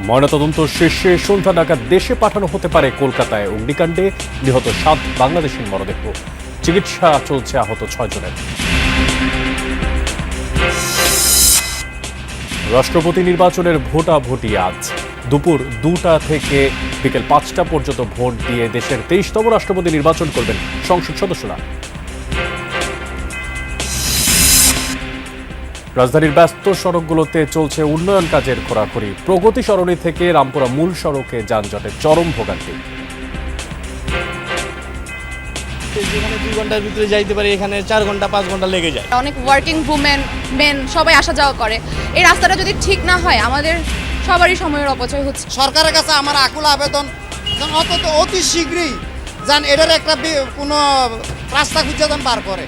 ময়নাতদন্ত শেষে সন্ধ্যা নাগাদ দেশে পাঠানো হতে পারে কলকাতায় অগ্নিকাণ্ডে নিহত 7 বাংলাদেশের মরদেহ। চিকিৎসা চলছে আহত 6 জনের। রাষ্ট্রপতি নির্বাচনের ভোটাভুটি আজ দুপুর 2টা থেকে বিকেল 5টা পর্যন্ত ভোট দিয়ে দেশের 23তম রাষ্ট্রপতি নির্বাচন করবেন সংসদ সদস্যরা। রাজধানীর ব্যস্ত সড়কগুলোতে চলছে উন্নয়ন কাজের খোরাখুরি। প্রগতি সরণি থেকে রামপুরা মূল সড়কে যানজটের চরম ভোগান্তি। যেখানে 2 ঘন্টার ভিতরে যাইতে পারি, এখানে 4 ঘন্টা 5 ঘন্টা লেগে যায়। অনেক ওয়ার্কিং উমেন মেন সবাই আসা যাওয়া করে। এই রাস্তাটা যদি ঠিক না হয় আমাদের সবারই সময়ের অপচয় হচ্ছে। সরকারের কাছে আমার আকুল আবেদন, অন্তত অতি শীঘ্রই যান এটার একটা কোনো রাস্তা খুঁজে যান বার করে।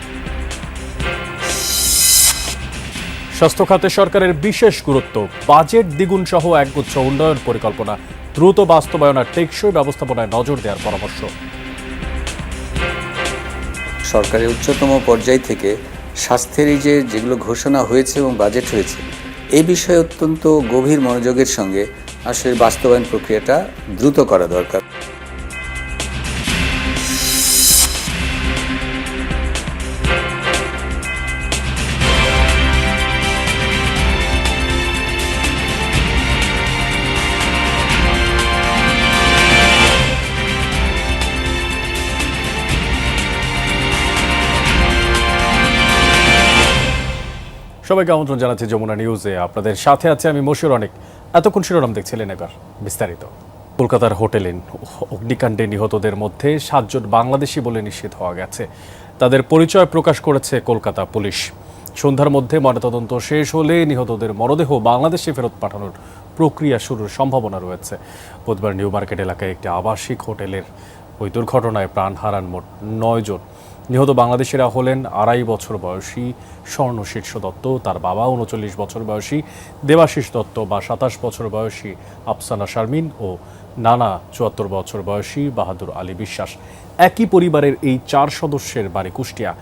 স্বাস্থ্য খাতে সরকারের বিশেষ গুরুত্ব। বাজেট দ্বিগুণ সহ একগুচ্ছ উন্নয়ন পরিকল্পনা দ্রুত বাস্তবায়ন আর টেকসই ব্যবস্থাপনায় নজর দেওয়ার পরামর্শ। সরকারের উচ্চতম পর্যায় থেকে স্বাস্থ্যের এই যেগুলো ঘোষণা হয়েছে এবং বাজেট হয়েছে, এই বিষয়ে অত্যন্ত গভীর মনোযোগের সঙ্গে আসলে বাস্তবায়ন প্রক্রিয়াটা দ্রুত করা দরকার। সবাইকে আমন্ত্রণ জানাচ্ছি যমুনা নিউজে। আপনাদের সাথে আছে আমি মশিউর অনেক। এতক্ষণ শিরোনাম দেখছিলেন, এবার বিস্তারিত। কলকাতার হোটেলে অগ্নিকাণ্ডে নিহতদের মধ্যে 7 জন বাংলাদেশি বলে নিশ্চিত হওয়া গেছে। তাদের পরিচয় প্রকাশ করেছে কলকাতা পুলিশ। সন্ধ্যার মধ্যে ময়নাতদন্ত শেষ হলে নিহতদের মরদেহ বাংলাদেশে ফেরত পাঠানোর প্রক্রিয়া শুরুর সম্ভাবনা রয়েছে। বুধবার নিউ মার্কেট এলাকায় একটি আবাসিক হোটেলের ওই দুর্ঘটনায় প্রাণ হারান মোট 9 জন। নিহত বাংলাদেশিরা হলেন 2.5 বছর বয়সী স্বর্ণশীর্ষ দত্ত, তার বাবা 39 বছর বয়সী দেবাশিস দত্ত বা 27 বছর বয়সী আফসানা শারমিন ও নানা 74 বছর বয়সী বাহাদুর আলী বিশ্বাস। একই পরিবারের এই 4 সদস্যের বাড়ি কুষ্টিয়া।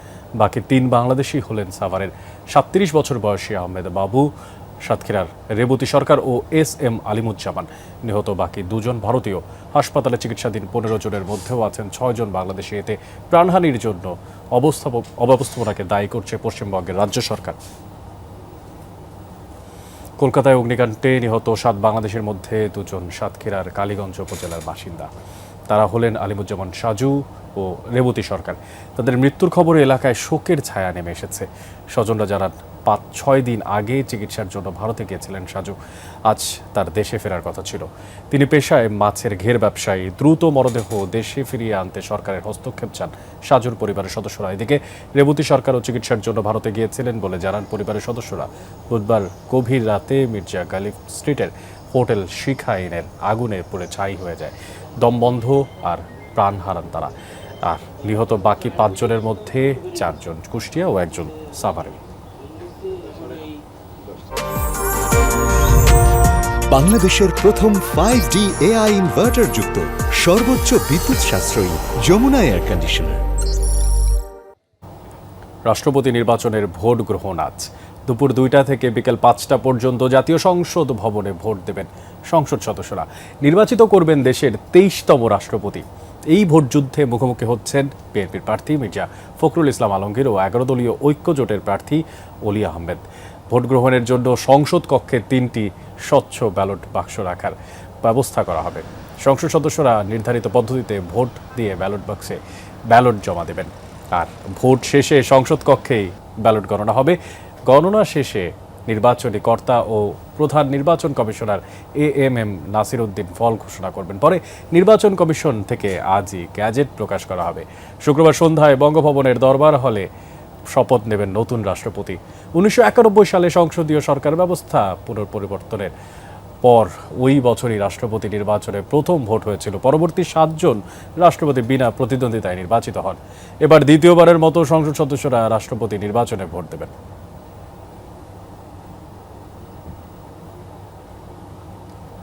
বাকি 3 বাংলাদেশি হলেন সাভারের 37 বছর বয়সী আহমেদ বাবু, সাতক্ষীরার রেবতী সরকার ও SM আলিমুজ্জামান। নিহত বাকি 2 জন ভারতীয়। হাসপাতালে চিকিৎসাধীন 15 জনের মধ্যেও আছেন 6 জন বাংলাদেশি। এতে প্রাণহানির জন্য অব্যবস্থাপনাকে দায়ী করছে পশ্চিমবঙ্গের রাজ্য সরকার। কলকাতায় অগ্নিকাণ্ডে নিহত 7 বাংলাদেশের মধ্যে 2 জন সাতক্ষীরার কালীগঞ্জ উপজেলার বাসিন্দা। তারা হলেন আলিমুজ্জামান সাজু ও রেবতী সরকার। তাদের মৃত্যুর খবরে এলাকায় শোকের ছায়া নেমে এসেছে। স্বজনরা জানান 5-6 দিন আগে চিকিৎসার জন্য ভারতে গিয়েছিলেন সাজু। আজ তার দেশে ফেরার কথা ছিল। তিনি পেশায় মাছের ঘের ব্যবসায়ী। দ্রুত মরদেহ দেশে ফিরিয়ে আনতে সরকারের হস্তক্ষেপ চান সাজুর পরিবারের সদস্যরা। এদিকে রেবতী সরকারও চিকিৎসার জন্য ভারতে গিয়েছিলেন বলে জানান পরিবারের সদস্যরা। বুধবার গভীর রাতে মির্জা গালিব স্ট্রিটের হোটেল শিখা ইনের আগুনে পুড়ে ছাই হয়ে যায়। দম বন্ধ আর প্রাণ হারান তারা। আর নিহত বাকি 5 জনের মধ্যে 4 জন কুষ্টিয়া ও 1 জন সাভারে। বাংলাদেশের প্রথম 5D AI ইনভার্টার যুক্ত সর্বোচ্চ বিদ্যুৎ সাশ্রয়ী যমুনা এয়ার কন্ডিশনার। রাষ্ট্রপতি নির্বাচনের ভোট গ্রহণ আজ দুপুর 2টা থেকে বিকেল 5টা পর্যন্ত জাতীয় সংসদ ভবনে ভোট দেবেন সংসদ সদস্যরা। নির্বাচিত করবেন দেশের 23তম রাষ্ট্রপতি। এই ভোট যুদ্ধে মুখোমুখি হচ্ছেন বিএনপির প্রার্থী মির্জা ফখরুল ইসলাম আলমগীর ও 11 দলীয় ঐক্য জোটের প্রার্থী অলি আহমেদ। ভোট গ্রহণের জন্য সংসদ কক্ষে 3টি স্বচ্ছ ব্যালট বাক্স রাখার ব্যবস্থা করা হবে। সংসদ সদস্যরা নির্ধারিত পদ্ধতিতে ভোট দিয়ে ব্যালট বাক্সে ব্যালট জমা দেবেন। আর ভোট শেষে সংসদ কক্ষেই ব্যালট গণনা হবে। গণনা শেষে নির্বাচনী কর্তা ও প্রধান নির্বাচন কমিশনার AMM নাসির উদ্দিন ফল ঘোষণা করবেন। পরে নির্বাচন কমিশন থেকে আজই গ্যাজেট প্রকাশ করা হবে। শুক্রবার সন্ধ্যায় বঙ্গভবনের দরবার হলে শপথ নেবেন নতুন রাষ্ট্রপতি। 1991 সালে সংসদীয় সরকার ব্যবস্থা পুনঃপরিবর্তনের পর ওই বছরই রাষ্ট্রপতি নির্বাচনে প্রথম ভোট হয়েছিল। পরবর্তী 7 জন রাষ্ট্রপতি বিনা প্রতিদ্বন্দ্বিতায় নির্বাচিত হন। এবার দ্বিতীয়বারের মতো সংসদ সদস্যরা রাষ্ট্রপতি নির্বাচনে ভোট দেবেন।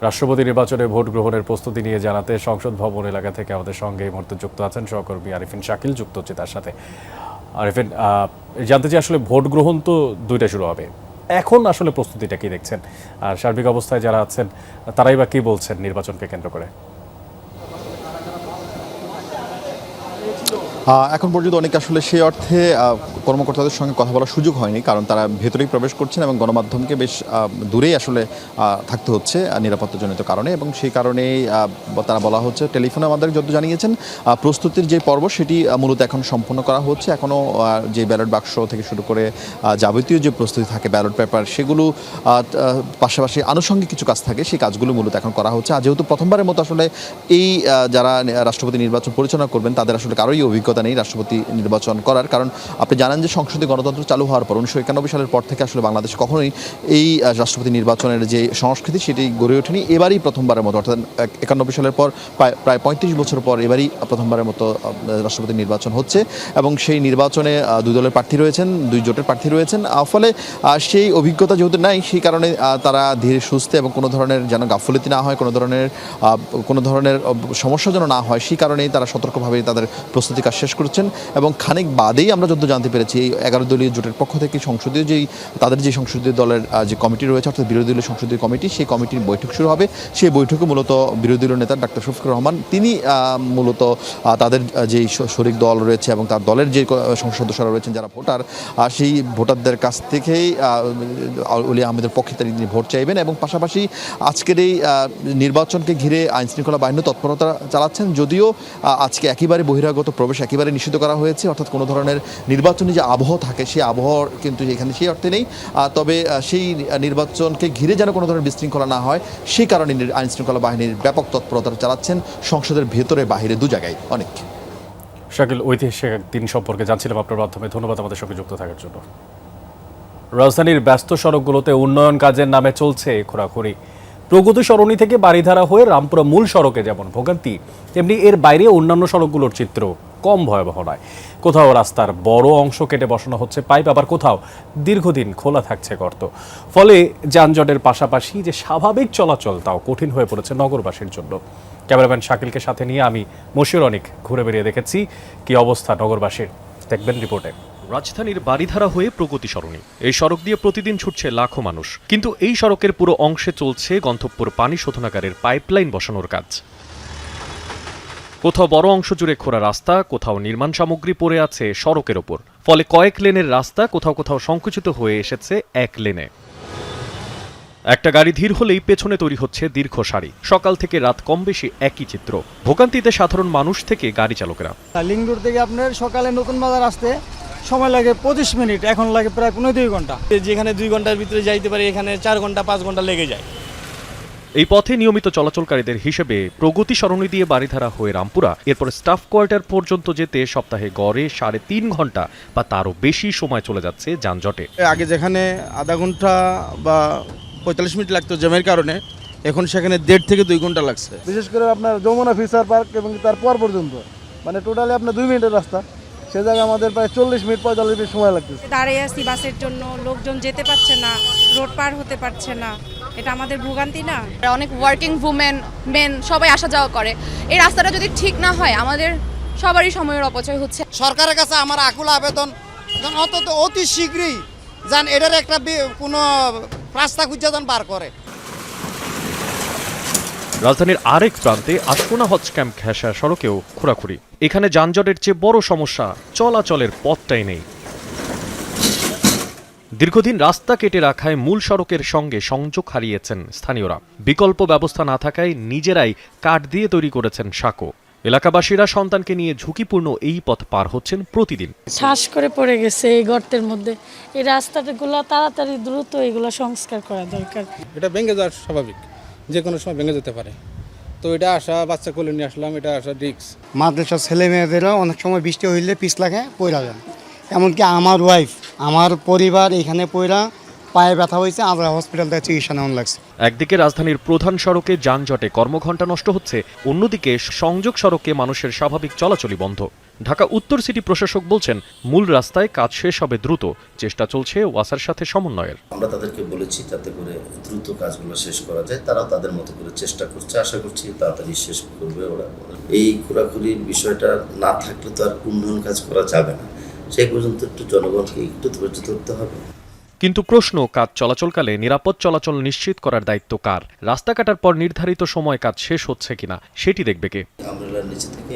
রাষ্ট্রপতি নির্বাচনে ভোট গ্রহণের প্রস্তুতি নিয়ে জানাতে সংসদ ভবন এলাকা থেকে আমাদের সঙ্গে এই মুহূর্তে যুক্ত আছেন সহকর্মী আরিফিন শাকিল। যুক্ত হচ্ছে তার সাথে। আরিফিন, জানতে চাই আসলে ভোট গ্রহণ তো 2টায় শুরু হবে, এখন আসলে প্রস্তুতিটা কি দেখছেন, আর সার্বিক অবস্থায় যারা আছেন তারাই বা কি বলছেন নির্বাচনকে কেন্দ্র করে? এখন পর্যন্ত অনেক আসলে সেই অর্থে কর্মকর্তাদের সঙ্গে কথা বলার সুযোগ হয়নি, কারণ তারা ভেতরেই প্রবেশ করছেন এবং গণমাধ্যমকে বেশ দূরেই আসলে থাকতে হচ্ছে নিরাপত্তাজনিত কারণে, এবং সেই কারণেই তারা বলা হচ্ছে, টেলিফোনে আমাদের যত জানিয়েছেন প্রস্তুতির যে পর্ব সেটি মূলত এখন সম্পন্ন করা হচ্ছে। এখনও যে ব্যালট বাক্স থেকে শুরু করে যাবতীয় যে প্রস্তুতি থাকে, ব্যালট পেপার, সেগুলো পাশাপাশি আনুষঙ্গিক কিছু কাজ থাকে, সেই কাজগুলো মূলত এখন করা হচ্ছে। আর যেহেতু প্রথমবারের মতো আসলে এই যারা রাষ্ট্রপতি নির্বাচন পরিচালনা করবেন তাদের আসলে কারোই অভিজ্ঞতা নেই রাষ্ট্রপতি নির্বাচন করার, কারণ আপনি জানেন যে সংসদে গণতন্ত্র চালু হওয়ার পর 1991 সালের পর থেকে আসলে বাংলাদেশ কখনোই এই রাষ্ট্রপতি নির্বাচনের যে সংস্কৃতি সেটি গড়ে ওঠেনি। এবারই প্রথমবারের মতো, অর্থাৎ 91 সালের পর প্রায় 35 বছর পর এবারই প্রথমবারের মতো রাষ্ট্রপতি নির্বাচন হচ্ছে, এবং সেই নির্বাচনে দুই দলের প্রার্থী রয়েছেন, দুই জোটের প্রার্থী রয়েছেন। ফলে সেই অভিজ্ঞতা যেহেতু নাই, সেই কারণে তারা ধীরে সুস্থে এবং কোনো ধরনের যেন গাফিলতি না হয়, কোনো ধরনের সমস্যা যেন না হয়, সেই কারণেই তারা সতর্কভাবে তাদের প্রস্তুতি কাজ শেষ করছেন। এবং খানিক বাদেই আমরা যত জানতে পেরেছি, এই 11 দলীয় জোটের পক্ষ থেকে তাদের যে সংসদীয় দলের যে কমিটি রয়েছে, অর্থাৎ বিরোধী দলীয় সংসদীয় কমিটি, সেই কমিটির বৈঠক শুরু হবে। সেই বৈঠকে মূলত বিরোধী দলীয় নেতা ডাক্তার শফিকুর রহমান তিনি মূলত তাদের যেই শরিক দল রয়েছে এবং তার দলের যে সংসদ সদস্যরা রয়েছেন যারা ভোটার, সেই ভোটারদের কাছ থেকেই ওলি আহমেদের পক্ষে তিনি ভোট চাইবেন। এবং পাশাপাশি আজকের এই নির্বাচনকে ঘিরে আইনশৃঙ্খলা বাহিনী তৎপরতা চালাচ্ছেন, যদিও আজকে একেবারে বহিরাগত প্রবেশ একেবারে নিষিদ্ধ করা হয়েছে, অর্থাৎ কোনো ধরনের নির্বাচনী যে আবহ থাকে সেই আবহাওয়ার কিন্তু এখানে সেই অর্থে নেই। তবে সেই নির্বাচনকে ঘিরে যেন কোনো ধরনের বিশৃঙ্খলা না হয় সেই কারণে আইনশৃঙ্খলা বাহিনীর ব্যাপক তৎপরতা চালাচ্ছেন সংসদের ভেতরে বাহিরে দু জায়গায়। অনেক শাকিল, ঐতিহাসিক দিন সম্পর্কে জানছিলাম আপনার মাধ্যমে, ধন্যবাদ আমাদের সঙ্গে যুক্ত থাকার জন্য। রাজধানীর ব্যস্ত সড়কগুলোতে উন্নয়ন কাজের নামে চলছে খোরাখুরি। প্রগতি সরণি থেকে বারিধারা হয়ে রামপুরা মূল সড়কে যেমন ভোগান্তি, তেমনি এর বাইরে অন্যান্য সড়কগুলোর চিত্র কম ভয়াবহ নয়। কোথাও রাস্তার বড় অংশ কেটে বসানো হচ্ছে পাইপ, আবার কোথাও দীর্ঘদিন খোলা থাকছে গর্ত। ফলে যানজটের পাশাপাশি যে স্বাভাবিক চলাচল তাও কঠিন হয়ে পড়েছে নগরবাসীর জন্য। ক্যামেরাম্যান শাকিলকে সাথে নিয়ে আমি মশিউর অনিক ঘুরে বেরিয়ে দেখেছি কি অবস্থা নগরবাসীর, দেখবেন রিপোর্টে। রাজধানীর বারিধারা হয়ে প্রগতি সরণি, এই সড়ক দিয়ে প্রতিদিন ছুটছে লাখো মানুষ, কিন্তু এই সড়কের পুরো অংশে চলছে গন্তব্যর পানি শোধনাগারের পাইপলাইন বসানোর কাজ। কোথাও বড় অংশ জুড়ে খোঁড়া রাস্তা, কোথাও নির্মাণ সামগ্রী পড়ে আছে সড়কের ওপর। ফলে কয়েক লেনের রাস্তা কোথাও কোথাও সংকুচিত হয়ে এসেছে এক লেনে। একটা গাড়ি ধীর হলেই পেছনে তৈরি হচ্ছে দীর্ঘ সারি। সকাল থেকে রাত কম বেশি একই চিত্র। ভোগান্তিতে সাধারণ মানুষ থেকে গাড়ি চালকেরা। লিংক রোড থেকে আপনার সকালে নতুন বাজার আসতে সময় লাগে 25 মিনিট, এখন লাগে প্রায় 1.5 ঘন্টা। যেখানে 2 ঘন্টার ভিতরে যাইতে পারি, এখানে 4 ঘন্টা 5 ঘন্টা লেগে যায়। এই পথে নিয়মিত চলাচলকারীদের হিসেবে প্রগতি সরণি দিয়ে বারিধারা হয়ে রামপুরা, এরপর স্টাফ কোয়ার্টার পর্যন্ত যেতে সপ্তাহে গড়ে 3.5 ঘন্টা বা তারও বেশি সময় চলে যাচ্ছে যানজটে। আগে যেখানে আধা ঘন্টা বা 45 মিনিট লাগতো জ্যামের কারণে, এখন সেখানে 1.5 থেকে 2 ঘন্টা লাগছে। বিশেষ করে আপনার যমুনা ফিচার পার্ক এবং তারপর পর্যন্ত মানে টোটালি আপনার 2 মিনিটের রাস্তা, সে জায়গায় আমাদের প্রায় 40 মিনিট 45 মিনিট সময় লাগতেছে। দাঁড়িয়ে আছি বাসের জন্য, লোকজন যেতে পারছে না, রোড পার হতে পারছে না, এটা আমাদের ভোগান্তি না? অনেক ওয়ার্কিং উমেন, মেন সবাই আসা যাওয়া করে। এই রাস্তাটা যদি ঠিক না হয় আমাদের সবারই সময়ের অপচয় হচ্ছে। সরকারের কাছে আমার আকুল আবেদন, অন্তত অতি শীঘ্রই যান এটার একটা কোনো রাস্তা খুঁজে যান বার করে। রাজধানীর আরেক প্রান্তে আশকোনা হজ ক্যাম্প ঘেঁষা সড়কেও খোরাখুরি। এখানে যানজটের চেয়ে বড় সমস্যা চলাচলের পথটাই নেই। দীর্ঘদিন রাস্তা কেটে রাখায় মূল সড়কের সঙ্গে সংযোগ হারিয়েছেন স্থানীয়রা। বিকল্প ব্যবস্থা না থাকায় নিজেরাই কাঠ দিয়ে তৈরি করেছেন সাঁকো। এলাকাবাসীরা সন্তানকে নিয়ে ঝুঁকিপূর্ণ এই পথ পার হচ্ছেন প্রতিদিন। শ্বাস করে পড়ে গেছে এই গর্তের মধ্যে। এই রাস্তাগুলো তাড়াতাড়ি দ্রুত এগুলো সংস্কার করা দরকার। এটা ভেঙে যাওয়ার স্বাভাবিক, যে কোনো সময় ভেঙে যেতে পারে। তো এটা আসা বাচ্চা কোলে নিয়ে আসলাম, এটা আসা রিস্ক। মাদ্রাসার ছেলে মেয়েদেরও অনেক সময় বৃষ্টি হইলে পিছ লাগে, পড়া যায়। এমনকি আমার ওয়াইফ, আমার পরিবার এখানে পড়া পায়ে ব্যথা হয়েছে, আমরা হসপিটাল থেকে চিকিৎসা নেওয়া লাগছে। একদিকে রাজধানীর প্রধান সড়কে যানজটে কর্মঘণ্টা নষ্ট হচ্ছে, অন্যদিকে সংযোগ সড়কে মানুষের স্বাভাবিক চলাচলই বন্ধ। ঢাকা উত্তর সিটি প্রশাসক বলছেন, মূল রাস্তায় কাজ শেষ হবে দ্রুত, চেষ্টা চলছে ওয়াসার সাথে সমন্বয়ের। আমরা তাদেরকে বলেছি যাতে করে দ্রুত কাজগুলো শেষ করা যায়, তারা তাদের মতো করে চেষ্টা করছে, আশা করছি তাড়াতাড়ি শেষ করবে ওরা। এই খোরাখুরির বিষয়টা না থাকলে তো আর উন্নয়ন কাজ করা যাবে না, সেই পর্যন্ত একটু জনগণকে একটু ধৈর্য ধরতে হবে। কিন্তু প্রশ্ন, কাজ চলাচলকালে নিরাপদ চলাচল নিশ্চিত করার দায়িত্ব কার? রাস্তা কাটার পর নির্ধারিত সময় কাজ শেষ হচ্ছে কিনা সেটি দেখবে কে? আমরেলার নিচে থেকে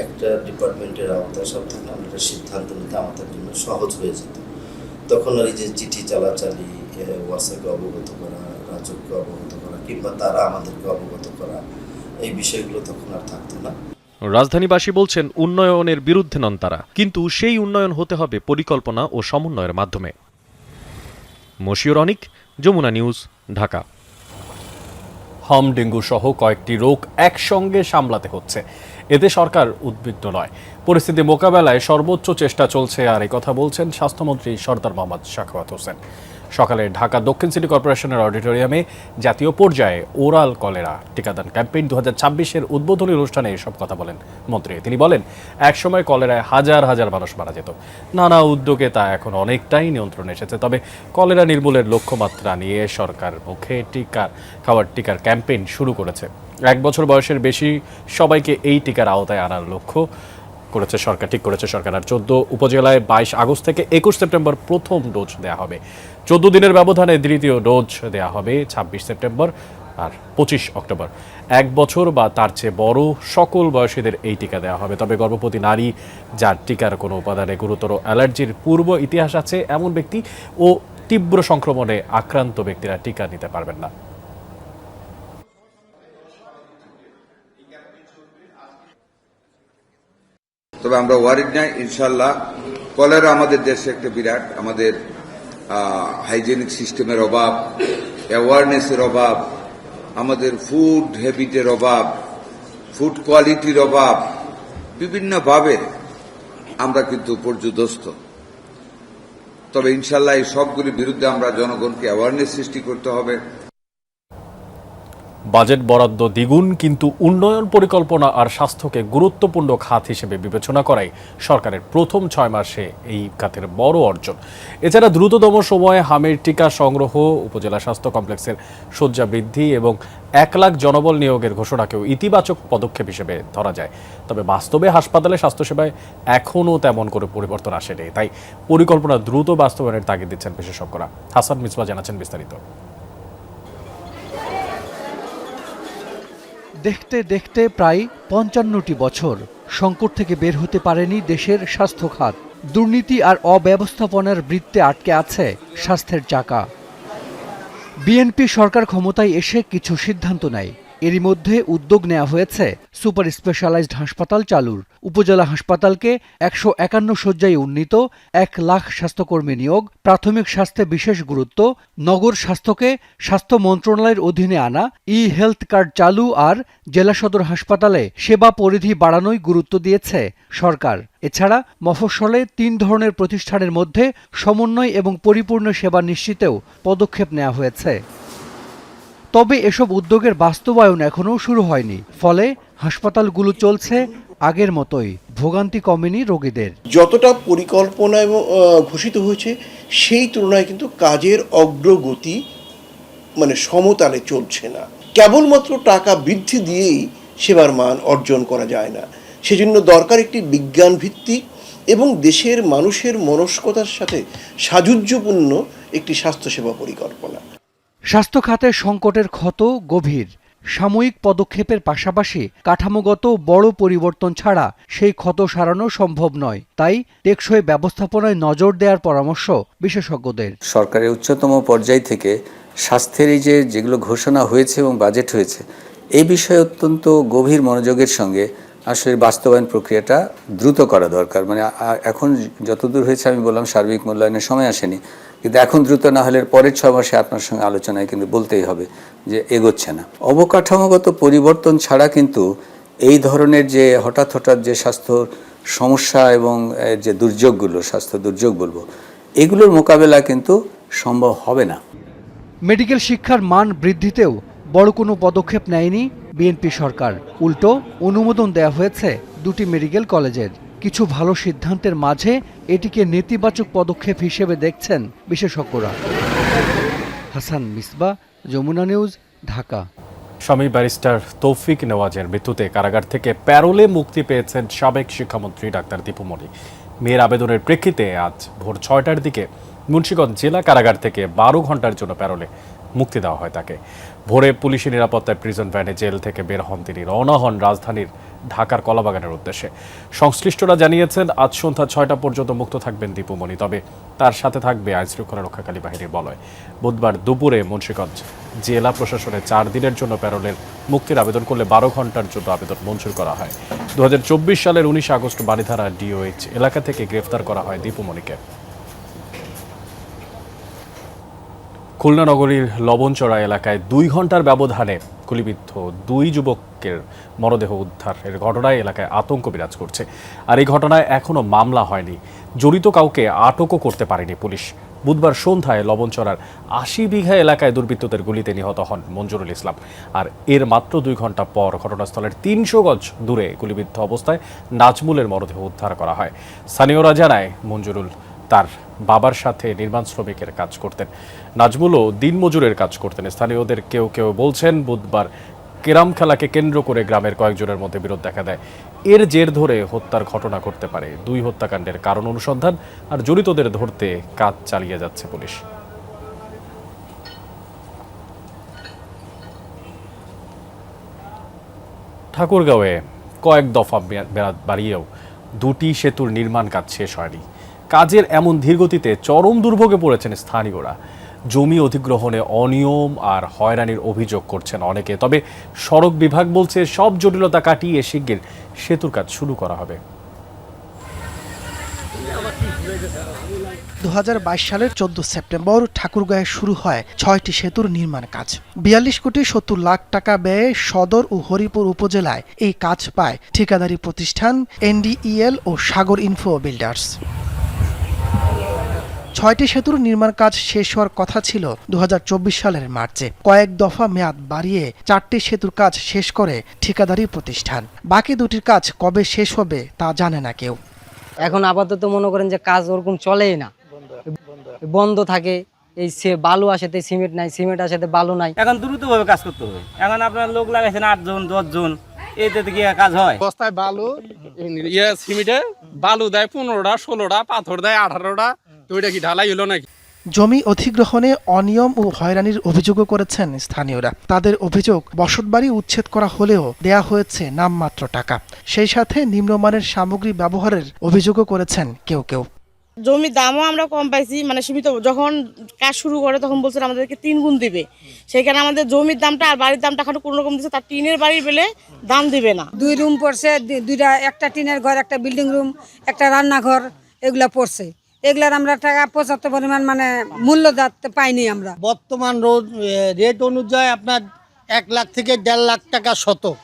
একটা ডিপার্টমেন্টের আওতায় সব থেকে আমরা সিদ্ধান্ত নিতে আমাদের জন্য সহজ হয়ে যেত। তখন আর এই যে চিঠি চালাচালি, ওয়াসাকে অবগত করা, রাজককে অবগত করা, কিংবা তারা আমাদেরকে অবগত করা, এই বিষয়গুলো তখন আর থাকতো না। রাজধানীবাসী বলছেন উন্নয়নের বিরুদ্ধে নন তারা, কিন্তু সেই উন্নয়ন হতে হবে পরিকল্পনা ও সমন্বয়ের মাধ্যমে। মশিউর অনিক, যমুনা নিউজ, ঢাকা। হাম, ডেঙ্গু সহ কয়েকটি রোগ একসঙ্গে সামলাতে হচ্ছে, এতে সরকার উদ্বিগ্ন নয়। পরিস্থিতি মোকাবেলায় সর্বোচ্চ চেষ্টা চলছে, আর এই কথা বলছেন স্বাস্থ্যমন্ত্রী সরদার মোহাম্মদ সাখাওয়াত হোসেন। সকালে ঢাকা দক্ষিণ সিটি কর্পোরেশনের অডিটোরিয়ামে জাতীয় পর্যায়ে ওরাল কলেরা টিকাদান ক্যাম্পেইন 2026-এর উদ্বোধনী অনুষ্ঠানে এসব কথা বলেন মন্ত্রী। তিনি বলেন, একসময় কলেরায় হাজার হাজার মানুষ মারা যেত। নানা উদ্যোগে তা এখন অনেকটাই নিয়ন্ত্রণে এসেছে। তবে কলেরা নির্মূলের লক্ষ্যমাত্রা নিয়ে সরকার মুখে টিকার ক্যাম্পেইন শুরু করেছে। 1 বছর বয়সের বেশি সবাইকে এই টিকার আওতায় আনার লক্ষ্য করেছে সরকার। আর 14 উপজেলায় 22 আগস্ট থেকে 21 সেপ্টেম্বর প্রথম ডোজ দেওয়া হবে। 14 দিনের ব্যবধানে দ্বিতীয় ডোজ দেওয়া হবে 26 সেপ্টেম্বর আর 25 অক্টোবর। 1 বছর বা তার চেয়ে বড় সকল বয়সীদের এই টিকা দেওয়া হবে। তবে গর্ভবতী নারী, যার টিকার কোনো উপাদানে গুরুতর অ্যালার্জির পূর্ব ইতিহাস আছে এমন ব্যক্তি ও তীব্র সংক্রমণে আক্রান্ত ব্যক্তিরা টিকা নিতে পারবেন না। তবে আমরা ওয়ারিড নাই, ইনশাল্লাহ। কলেরা আমাদের দেশে একটা বিরাট, আমাদের হাইজেনিক সিস্টেমের অভাব, অ্যাওয়ারনেসের অভাব, আমাদের ফুড হ্যাবিটের অভাব, ফুড কোয়ালিটির অভাব, বিভিন্নভাবে আমরা কিন্তু পর্যুদস্ত। তবে ইনশাল্লাহ এই সবগুলির বিরুদ্ধে আমরা জনগণকে অ্যাওয়ারনেস সৃষ্টি করতে হবে। বাজেট বরাদ্দ দ্বিগুণ, কিন্তু উন্নয়ন পরিকল্পনা আর স্বাস্থ্যকে গুরুত্বপূর্ণ খাত হিসেবে বিবেচনা করাই সরকারের প্রথম 6 মাসে এই খাতের বড় অর্জন। এছাড়া দ্রুততম সময়ে হামের টিকা সংগ্রহ, উপজেলা স্বাস্থ্য কমপ্লেক্সের শয্যা বৃদ্ধি এবং 1 লাখ জনবল নিয়োগের ঘোষণাকেও ইতিবাচক পদক্ষেপ হিসেবে ধরা যায়। তবে বাস্তবে হাসপাতালে স্বাস্থ্যসেবায় এখনও তেমন করে পরিবর্তন আসেনি। তাই পরিকল্পনা দ্রুত বাস্তবায়নের তাগিদ দিচ্ছেন বিশেষজ্ঞরা। হাসান মিসবাহ জানাচ্ছেন বিস্তারিত। দেখতে দেখতে প্রায় 55টি বছর সংকট থেকে বের হতে পারেনি দেশের স্বাস্থ্য খাত। দুর্নীতি আর অব্যবস্থাপনার বৃত্তে আটকে আছে স্বাস্থ্যের চাকা। বিএনপি সরকার ক্ষমতায় এসে কিছু সিদ্ধান্ত নেয়। এরই মধ্যে উদ্যোগ নেওয়া হয়েছে সুপার স্পেশালাইজড হাসপাতাল চালুর, উপজেলা হাসপাতালকে 151 শয্যায় উন্নীত, 1 লাখ স্বাস্থ্যকর্মী নিয়োগ, প্রাথমিক স্বাস্থ্যে বিশেষ গুরুত্ব, নগর স্বাস্থ্যকে স্বাস্থ্য মন্ত্রণালয়ের অধীনে আনা, হেলথ কার্ড চালু আর জেলা সদর হাসপাতালে সেবা পরিধি বাড়ানোয় গুরুত্ব দিয়েছে সরকার। এছাড়া মফস্বলে 3 ধরনের প্রতিষ্ঠানের মধ্যে সমন্বয় এবং পরিপূর্ণ সেবা নিশ্চিতেও পদক্ষেপ নেওয়া হয়েছে। তবে এসব উদ্যোগের বাস্তবায়ন এখনও শুরু হয়নি। ফলে হাসপাতালগুলো চলছে আগের মতোই, ভোগান্তি কমেনি রোগীদের। যতটা পরিকল্পনা এবং ঘোষিত হয়েছে সেই তুলনায় কিন্তু কাজের অগ্রগতি সমতালে চলছে না। কেবলমাত্র টাকা বৃদ্ধি দিয়েই সেবার মান অর্জন করা যায় না। সেজন্য দরকার একটি বিজ্ঞান ভিত্তিক এবং দেশের মানুষের মনস্কতার সাথে সাযুজ্যপূর্ণ একটি স্বাস্থ্যসেবা পরিকল্পনা। স্বাস্থ্য খাতের সংকটের ক্ষত গভীর। সাময়িক পদক্ষেপের পাশাপাশি কাঠামোগত বড় পরিবর্তন ছাড়া সেই ক্ষত সারানো সম্ভব নয়। তাই টেকসই ব্যবস্থাপনায় নজর দেওয়ার পরামর্শ বিশেষজ্ঞদের। সরকারের উচ্চতম পর্যায় থেকে স্বাস্থ্যের এই যেগুলো ঘোষণা হয়েছে এবং বাজেট হয়েছে, এই বিষয়ে অত্যন্ত গভীর মনোযোগের সঙ্গে আসলে বাস্তবায়ন প্রক্রিয়াটা দ্রুত করা দরকার। এখন যতদূর হয়েছে আমি বললাম সার্বিক মূল্যায়নের সময় আসেনি, কিন্তু এখন দ্রুত না হলে পরের 6 মাসে আপনার সঙ্গে আলোচনায় কিন্তু বলতেই হবে যে এগোচ্ছে না। অবকাঠামোগত পরিবর্তন ছাড়া কিন্তু এই ধরনের যে হঠাৎ যে স্বাস্থ্য সমস্যা এবং যে দুর্যোগগুলো, স্বাস্থ্য দুর্যোগ বলবো, এগুলোর মোকাবেলা কিন্তু সম্ভব হবে না। মেডিকেল শিক্ষার মান বৃদ্ধিতেও বড় কোনো পদক্ষেপ নেয়নি বিএনপি সরকার। উল্টো অনুমোদন দেওয়া হয়েছে 2টি মেডিকেল কলেজের। কিছু ভালো সিদ্ধান্তের মাঝে এটিকে নেতিবাচক পদক্ষেপ হিসেবে দেখছেন বিশেষজ্ঞরা। হাসান মিসবাহ, যমুনা নিউজ, ঢাকা। স্বামী ব্যারিস্টার তৌফিক নেওয়াজের মৃত্যুতে কারাগার থেকে প্যারোলে মুক্তি পেয়েছেন সাবেক শিক্ষামন্ত্রী ডাক্তার দীপু মনি। মেয়ের আবেদনের প্রেক্ষিতে আজ ভোর 6টার দিকে মুন্সিগঞ্জ জেলা কারাগার থেকে 12 ঘন্টার জন্য প্যারোলে মুক্তি দেওয়া হয় তাকে। ভোরে পুলিশের নিরাপত্তায় প্রিজন ভ্যানে জেল থেকে বের হন তিনি। রওনা হন রাজধানীর ঢাকার কলাবাগানের উদ্দেশ্যে। সংশ্লিষ্টরা জানিয়েছেন আজ সন্ধ্যা 6টা পর্যন্ত মুক্ত থাকবেন দীপুমণি, তবে তার সাথে থাকবে আইনশৃঙ্খলা রক্ষাকারী বাহিনীর বলয়। বুধবার দুপুরে মুন্সিগঞ্জ জেলা প্রশাসনে 4 দিনের জন্য প্যারোলের মুক্তির আবেদন করলে 12 ঘন্টার জন্য আবেদন মঞ্জুর করা হয়। 2024 সালের 19 আগস্ট বারিধারা ডিওএইচ এলাকা থেকে গ্রেফতার করা হয় দীপুমণিকে। খুলনা নগরীর লবণচড়া এলাকায় 2 ঘন্টার ব্যবধানে গুলিবিদ্ধ 2 যুবকের মরদেহ উদ্ধারের ঘটনায় এলাকায় আতঙ্ক বিরাজ করছে। আর এই ঘটনায় এখনো মামলা হয়নি, জড়িত কাউকে আটকও করতে পারেনি পুলিশ। বুধবার সন্ধ্যায় লবণচড়ার 80 বিঘা এলাকায় দুর্বৃত্তদের গুলিতে নিহত হন মঞ্জুরুল ইসলাম। আর এর মাত্র 2 ঘন্টা পর ঘটনাস্থলের 300 গজ দূরে গুলিবিদ্ধ অবস্থায় নাজমুলের মরদেহ উদ্ধার করা হয়। স্থানীয়রা জানায় মঞ্জুরুল তার বাবার সাথে নির্মাণ শ্রমিকের কাজ করতেন। নাজমুলও দিনমজুরের কাজ করতেন। স্থানীয়দের কেউ কেউ বলছেন বুধবার কেরাম খেলাকে কেন্দ্র করে গ্রামের কয়েকজনের মধ্যে বিরোধ দেখা দেয়। এর জের ধরে হত্যার ঘটনা ঘটতে পারে। 2 হত্যাকাণ্ডের কারণ অনুসন্ধান আর জড়িতদের ধরতে কাজ চালিয়ে যাচ্ছে পুলিশ। ঠাকুরগাঁওয়ে কয়েক দফা মেয়াদ বাড়িয়েও 2টি সেতুর নির্মাণ কাজ শেষ হয়নি। কাজের এমন ধীরগতিতে চরম দুর্ভোগে পড়েছেন স্থানীয়রা। জমি অধিগ্রহণে অনিয়ম আর হয়রানির অভিযোগ করছেন অনেকে। তবে সড়ক বিভাগ বলছে সব জটিলতা কাটিয়ে শিগগির সেতুর কাজ শুরু করা হবে। 2022 সালের 14 সেপ্টেম্বর ঠাকুরগাঁয়ে শুরু হয় 6টি সেতুর নির্মাণ কাজ। 42 কোটি 70 লাখ টাকা ব্যয়ে সদর ও হরিপুর উপজেলায় এই কাজ পায় ঠিকাদারি প্রতিষ্ঠান NDEL ও সাগর ইনফো বিল্ডার্স। 6টি সেতুর নির্মাণ কাজ শেষ হওয়ার কথা ছিল 2024 সালের মার্চে। কয়েক দফা মেয়াদ বাড়িয়ে 4টি সেতুর কাজ শেষ করে ঠিকাদারি প্রতিষ্ঠান। বাকি 2টির কাজ কবে শেষ হবে তা জানে না কেউ। এখন আপাতত মনে করেন যে কাজ ওরকম চলেই না, বন্ধ থাকে। এই বালু আসে সিমেন্ট নাই, সিমেন্ট আসে বালু নাই। এখন দ্রুতভাবে কাজ করতে হবে। এখন আপনার লোক লাগাইছেন 8 জন 10 জন, এতে কি কাজ হয়? বস্তায় বালু সিমেন্টে বালু দেয় 15টা 16টা, পাথর দেয় 18টা, তো ওইটা কি ঢালাই হলো নাকি? জমি অধিগ্রহণে অনিয়ম ও হয়রানির অভিযোগও করেছেন স্থানীয়রা। তাদের অভিযোগ বসতবাড়ি উচ্ছেদ করা হলেও দেয়া হয়েছে নামমাত্র টাকা। সেই সাথে নিম্নমানের সামগ্রী ব্যবহারের অভিযোগও করেছেন কেউ কেউ। জমির দামও আমরা কম পাইছি, মানে সীমিত। যখন কাজ শুরু করে তখন বলছেন আমাদেরকে 3 গুণ দিবে, সেখানে আমাদের জমির দামটা আর বাড়ির দামটা এখন কোনো রকম দিচ্ছে, তার টিনের বাড়ির বেলে দাম দিবে না। 2 রুম পড়ছে, 2টা, একটা টিনের ঘর, একটা বিল্ডিং রুম, একটা রান্নাঘর, এগুলা পড়ছে। এগুলার আমরা টাকা 75 পরিমাণ মানে মূল্য পাইনি আমরা। বর্তমান রেট অনুযায়ী আপনার 1 লাখ থেকে 1.5 লাখ টাকা শতক,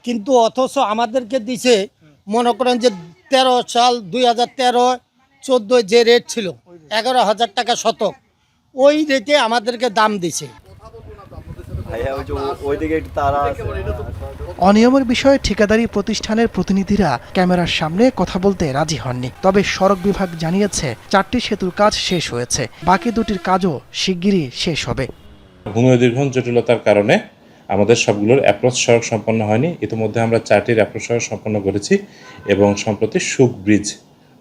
কিন্তু অথচ আমাদেরকে দিছে মনে করেন যে 13 সাল 2013-14 যে রেট ছিল 11,000 টাকা শতক, ওই রেটে আমাদেরকে দাম দিছে। অনিয়মের বিষয়ে ঠিকাদারি প্রতিষ্ঠানের প্রতিনিধিরা ক্যামেরার সামনে কথা বলতে রাজি হননি। তবে সড়ক বিভাগ জানিয়েছে 4টি সেতুর কাজ শেষ হয়েছে, বাকি 2টির কাজও শিগগিরই শেষ হবে। ভূমি অধিগ্রহণ জটিলতার কারণে আমাদের সবগুলোর অ্যাপ্রোচ সড়ক সম্পন্ন হয়নি। ইতিমধ্যে আমরা 4টির অ্যাপ্রোচ সড়ক সম্পন্ন করেছি এবং সম্প্রতি সুখ ব্রিজ,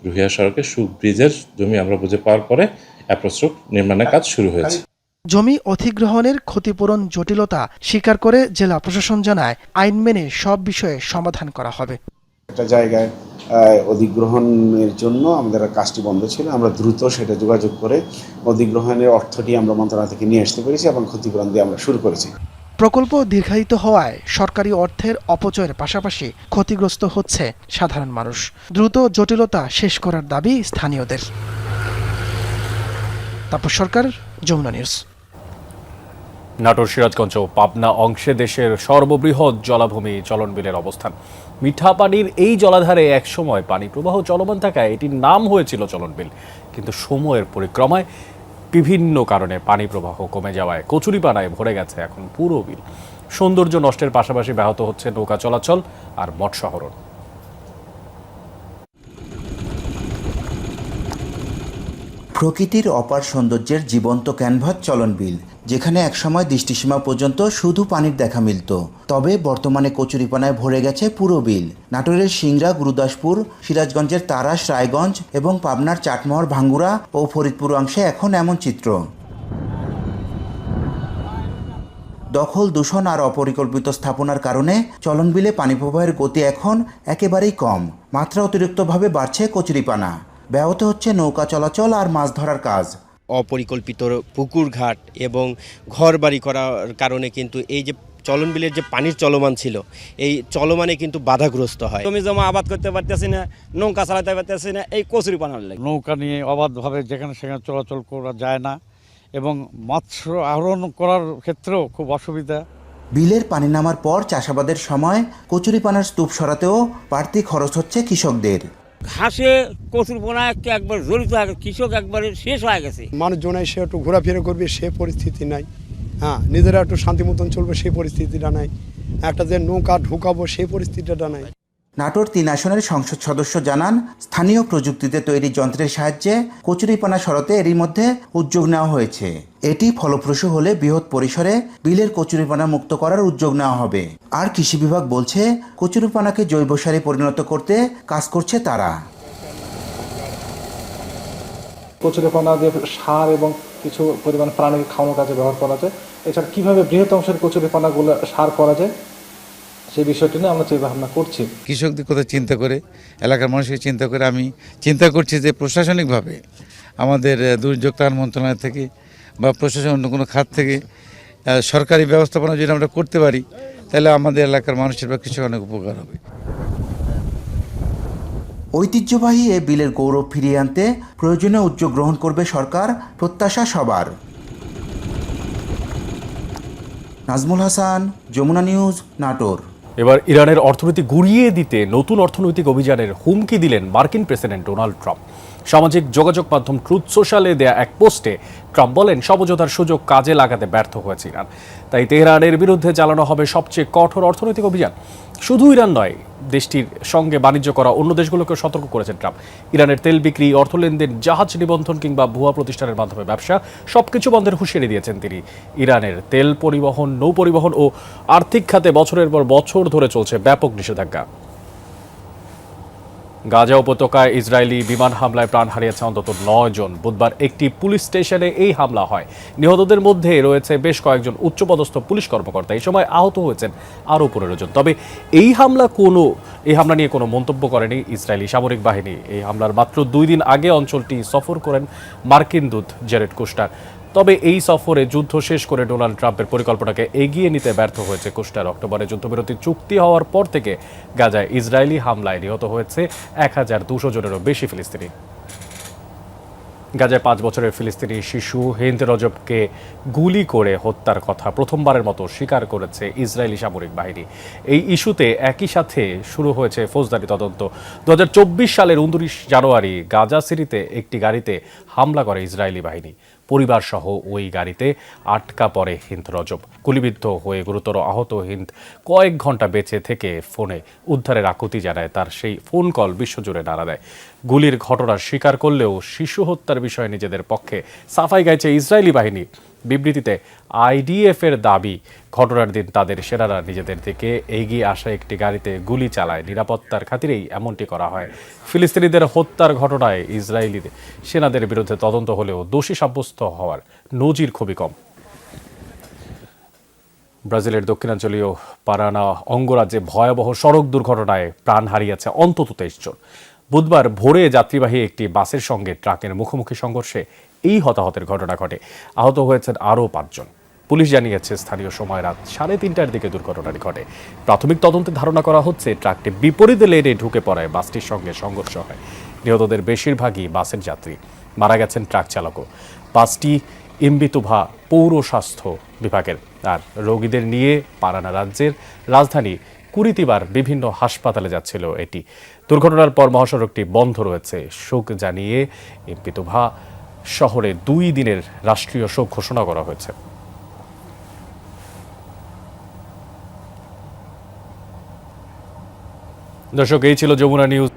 রুহিয়া সড়কে সুখ ব্রিজের জমি আমরা বুঝে পাওয়ার পরে অ্যাপ্রোচ রোড নির্মাণের কাজ শুরু হয়েছে। জমি অধিগ্রহণের ক্ষতিপূরণ জটিলতা স্বীকার করে জেলা প্রশাসন জানায় আইন মেনে সব বিষয়ে সমাধান করা হবে। একটা জায়গায় অধিগ্রহণের জন্য আমাদের কাজটি বন্ধ ছিল, আমরা দ্রুত সেটা যোগাযোগ করে অধিগ্রহণের অর্থটি আমরা মন্ত্রণালয় থেকে নিয়ে আসতে পেরেছি এবং ক্ষতিপূরণ দিয়ে আমরা শুরু করেছি। প্রকল্প দীর্ঘায়িত হওয়ায় সরকারি অর্থের অপচয়ের পাশাপাশি ক্ষতিগ্রস্ত হচ্ছে সাধারণ মানুষ। দ্রুত জটিলতা শেষ করার দাবি স্থানীয়দের। তাপস সরকার, যমুনা নিউজ। নাটোর, সিরাজগঞ্জ ও পাবনা অংশে দেশের সর্ববৃহৎ জলাভূমি চলনবিলের অবস্থান। মিঠা পানির এই জলাধারে একসময় পানি প্রবাহ চলমান থাকায় এটির নাম হয়েছিল চলনবিল, কিন্তু সময়ের পরিক্রমায় বিভিন্ন কারণে পানি প্রবাহ কমে যাওয়ায় কচুরিপানায় ভরে গেছে এখন পুরো বিল। সৌন্দর্য নষ্টের পাশাপাশি ব্যাহত হচ্ছে নৌকা চলাচল আর মৎস্যাহরণ। প্রকৃতির অপার সৌন্দর্যের জীবন্ত ক্যানভাস চলনবিল। যেখানে একসময় দৃষ্টিসীমা পর্যন্ত শুধু পানির দেখা মিলত। তবে বর্তমানে কচুরিপানায় ভরে গেছে পুরো বিল। নাটোরের সিংড়া, গুরুদাসপুর, সিরাজগঞ্জের তারাস, রায়গঞ্জ এবং পাবনার চাটমোহর, ভাঙ্গুড়া ও ফরিদপুর অংশে এখন এমন চিত্র। দখল, দূষণ আর অপরিকল্পিত স্থাপনার কারণে চলন বিলে পানি প্রবাহের গতি এখন একেবারেই কম। মাত্রা অতিরিক্তভাবে বাড়ছে কচুরিপানা। ব্যাহত হচ্ছে নৌকা চলাচল আর মাছ ধরার কাজ। অপরিকল্পিত পুকুর ঘাট এবং ঘর বাড়ি করার কারণে কিন্তু এই যে চলন বিলের যে পানির চলমান ছিল, এই চলমানে কিন্তু বাধাগ্রস্ত হয়। জমি জমা আবাদ করতে পারতেছি না, নৌকা চালাতে পারতেছি না, এই কচুরিপানার লাগে। নৌকা নিয়ে অবাধভাবে যেখানে সেখানে চলাচল করা যায় না এবং মৎস্য আহরণ করার ক্ষেত্রেও খুব অসুবিধা। বিলের পানি নামার পর চাষাবাদের সময় কচুরিপানার স্তূপ সরাতেও বাড়তি খরচ হচ্ছে কৃষকদের। ঘাসে কচুরিপানা একবার জড়িত হয়ে গেছে, কৃষক একবারে শেষ হয়ে গেছে। মানুষজন এসে একটু ঘোরাফেরা করবে সে পরিস্থিতি নাই, হ্যাঁ, নিজেরা একটু শান্তি মতন চলবে সেই পরিস্থিতিটা নাই, একটা যে নৌকা ঢুকাবো সেই পরিস্থিতিটা নাই। নাটোর 3 আসনের সংসদ সদস্য জানান, স্থানীয় প্রযুক্তিতে তৈরি যন্ত্রের সাহায্যে কচুরিপানা সরাতে এরই মধ্যে উদ্যোগ নেওয়া হয়েছে। এটি ফলপ্রসূ হলে বৃহৎ পরিসরে বিলের কচুরিপানা মুক্ত করার উদ্যোগ নেওয়া হবে। আর কৃষি বিভাগ বলছে, কচুরিপানাকে জৈব সারে পরিণত করতে কাজ করছে তারা। কচুরিপানা দিয়ে সার এবং কিছু পরিমাণ প্রাণী খাওয়ানোর কাজে ব্যবহার করা যায়। এছাড়া কীভাবে বৃহৎ অংশের কচুরিপানাগুলো সার করা যায় সেই বিষয়টি নিয়ে আমরা চিন্তা ভাবনা করছি। কৃষকদের কথা চিন্তা করে, এলাকার মানুষকে চিন্তা করে আমি চিন্তা করছি যে প্রশাসনিকভাবে আমাদের দুর্যোগ ত্রাণ মন্ত্রণালয় থেকে বা প্রশাসন অন্য কোনো খাত থেকে সরকারি ব্যবস্থাপনা যদি আমরা করতে পারি, তাহলে আমাদের এলাকার মানুষের বা কৃষক অনেক উপকার হবে। ঐতিহ্যবাহী এ বিলের গৌরব ফিরিয়ে আনতে প্রয়োজনীয় উদ্যোগ গ্রহণ করবে সরকার, প্রত্যাশা সবার। নাজমুল হাসান, যমুনা নিউজ, নাটোর। এবার ইরানের অর্থনীতি গুঁড়িয়ে দিতে নতুন অর্থনৈতিক অভিযানের হুমকি দিলেন মার্কিন প্রেসিডেন্ট ডোনাল্ড ট্রাম্প। সামাজিক যোগাযোগ মাধ্যম ট্রুথ সোশ্যালে দেয়া এক পোস্টে ট্রাম্প বলেন, সমঝোতার সুযোগ কাজে লাগাতে ব্যর্থ হয়েছে ইরান, তাই তেহরানের বিরুদ্ধে চালানো হবে সবচেয়ে কঠোর অর্থনৈতিক অভিযান। শুধু ইরান নয়, দেশটির সঙ্গে বাণিজ্য করা অন্য দেশগুলোকে সতর্ক করেছেন ট্রাম্প। ইরানের তেল বিক্রি, অর্থ লেনদেন, জাহাজ নিবন্ধন কিংবা ভুয়া প্রতিষ্ঠানের মাধ্যমে ব্যবসা সবকিছু বন্ধের হুঁশিয়ারি দিয়েছেন তিনি। ইরানের তেল পরিবহন, নৌ পরিবহন ও আর্থিক খাতে বছরের পর বছর ধরে চলছে ব্যাপক নিষেধাজ্ঞা। গাজা উপত্যকায় ইসরায়েলি বিমান হামলায় প্রাণ হারিয়েছে অন্তত 9 জন। বুধবার একটি পুলিশ স্টেশনে এই হামলা হয়। নিহতদের মধ্যে রয়েছে বেশ কয়েকজন উচ্চপদস্থ পুলিশ কর্মকর্তা। এই সময় আহত হয়েছেন আরও 15 জন। তবে এই হামলা নিয়ে কোনো মন্তব্য করেনি ইসরায়েলি সামরিক বাহিনী। এই হামলার মাত্র 2 দিন আগে অঞ্চলটি সফর করেন মার্কিন দূত জেরেড কুশনার। তবে এই সফরে যুদ্ধ শেষ করে ডোনাল্ড ট্রাম্পের পরিকল্পনাকে এগিয়ে নিতে ব্যর্থ হয়েছে কুশনার। অক্টোবরে যুদ্ধবিরতি চুক্তি হওয়ার পর থেকে গাজায় ইসরায়েলি হামলায় নিহত হয়েছে 1200 জনেরও বেশি ফিলিস্তিনি। গাজায় 5 বছরের ফিলিস্তিনি শিশু হিন্দ রজবকে গুলি করে হত্যার কথা প্রথমবারের মতো স্বীকার করেছে ইসরায়েলি সামরিক বাহিনী। এই ইস্যুতে একই সাথে শুরু হয়েছে ফৌজদারি তদন্ত। 2024 সালের 29 জানুয়ারি গাজা সিটিতে একটি গাড়িতে হামলা করে ইসরায়েলি বাহিনী। পরিবার সহ ওই গাড়িতে আটকা পড়ে হিন্দ রজব। গুলিবিদ্ধ হয়ে গুরুতর আহত হিন্দ কয়েক ঘন্টা বেঁচে থেকে ফোনে উদ্ধারের আকুতি জানায়। তার সেই ফোন কল বিশ্বজুড়ে নাড়া দেয়। গুলির ঘটনা স্বীকার করলেও শিশু হত্যার বিষয়ে নিজেদের পক্ষে সাফাই গাইছে ইসরায়েলি বাহিনী। বিবৃতিতে IDF এর দাবি, ঘটনার দিন তাদের সেনারা নিজেদের দিকে এগিয়ে আসা একটি গাড়িতে গুলি চালায়। নিরাপত্তার খাতিরেই এমনটি করা হয়। ফিলিস্তিনিদের হত্যার ঘটনায় ইসরায়েলি সেনাদের বিরুদ্ধে তদন্ত হলেও দোষী সাব্যস্ত হওয়ার নজির খুবই কম। ব্রাজিলের দক্ষিণাঞ্চলীয় পারানা অঙ্গরাজ্যে ভয়াবহ সড়ক দুর্ঘটনায় প্রাণ হারিয়েছে অন্তত 23 জন। বুধবার ভোরে যাত্রীবাহী একটি বাসের সঙ্গে ট্রাকের মুখোমুখি সংঘর্ষে এই হতাহতের ঘটনা ঘটে। আহত হয়েছেন আরও 5 জন। পুলিশ জানিয়েছে, স্থানীয় সময় রাত 3:30টার দিকে দুর্ঘটনাটি ঘটে। প্রাথমিক তদন্তে ধারণা করা হচ্ছে, ট্রাকটি বিপরীত লেনে ঢুকে পড়ায় বাসটির সঙ্গে সংঘর্ষ হয়। নিহতদের বেশিরভাগই বাসের যাত্রী। মারা গেছেন ট্রাক চালকও। বাসটি ইম্বিতুভা পৌর স্বাস্থ্য বিভাগের। আর রোগীদের নিয়ে পারানা রাজ্যের রাজধানী কুরিতিবার বিভিন্ন হাসপাতালে যাচ্ছিল এটি। দুর্ঘটনার পর মহাসড়কটি বন্ধ রয়েছে। শোক জানিয়ে ইম্বিতুভা শহরে 2 দিনের রাষ্ট্রীয় শোক ঘোষণা করা হয়েছে। দর্শক, এই ছিল যমুনা নিউজ।